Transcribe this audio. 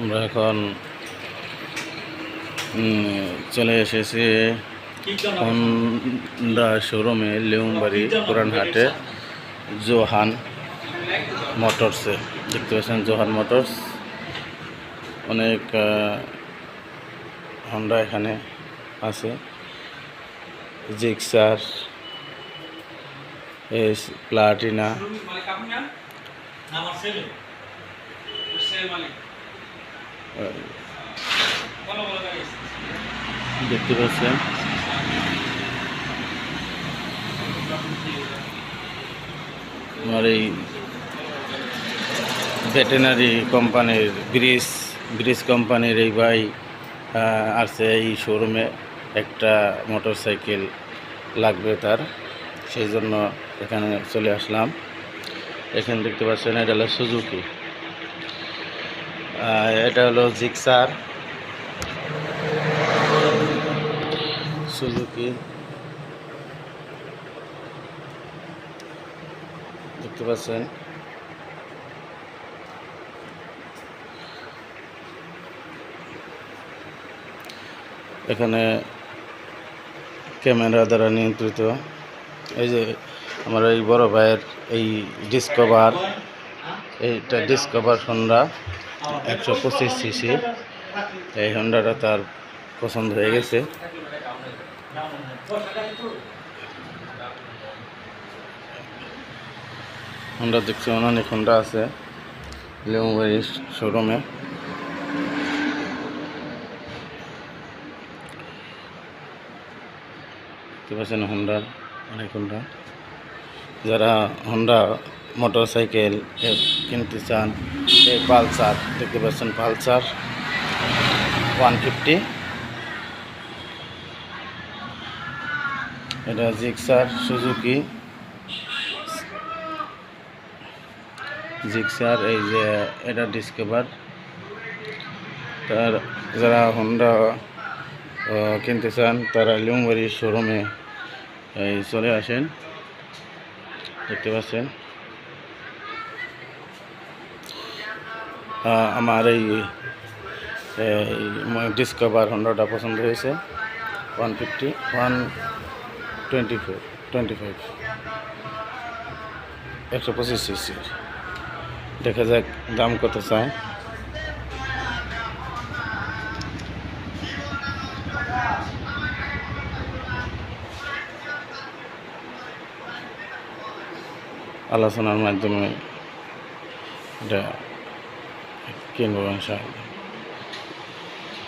আমরা এখন চলে এসেছি হন্ডা শোরুমে লিউমবাড়ি পুরানহাটে জোহান মোটরসে। দেখতে পাচ্ছেন জোহান মোটরস, অনেক হন্ডা এখানে আছে। জিক্সার, প্লাটিনা, দেখতে পাচ্ছেন আমার এই ভেটেনারি কোম্পানির ব্রিজ কোম্পানির এই ভাই আসছে এই শোরুমে। একটা মোটরসাইকেল লাগবে তার, সেই জন্য এখানে চলে আসলাম। এখানে দেখতে পাচ্ছেন এটা হলো সুজুকি, এটা হলো জিক্সার সুজুকি। দেখতে পাচ্ছেন এখানে ক্যামেরা দ্বারা নিয়ন্ত্রিত। এই যে আমার এই বড় ভাইয়ের এই ডিসকভার, এইটা ডিসকভার হন্ডা 125 সিসি। এই হন্ডাটা তার পছন্দ হয়ে গেছে। হন্ডা দেখছি অনেক হন্ডা আছে লিউমবাড়ি শোরুমে। দেখতে পাচ্ছেন হন্ডার অনেক হন্ডা। যারা হন্ডা মোটরসাইকেল কিনতে চান, এই পালসার দেখতে পাচ্ছেন, পালসার 150। এটা জিক্সার সুজুকি জিক্সার। এই যে এটা ডিসকভার। তার যারা হন্ডা কিনতে চান তারা লিউমবাড়ি শোরুমে চলে আসেন। দেখতে পাচ্ছেন আমার এই ডিসকভার হন্ডাটা পছন্দ হয়েছে। 150 125 125 সিসি। দেখা যাক দাম কত চায়। আলোচনার মাধ্যমে এটা কিনবো ইনশাআল্লাহ।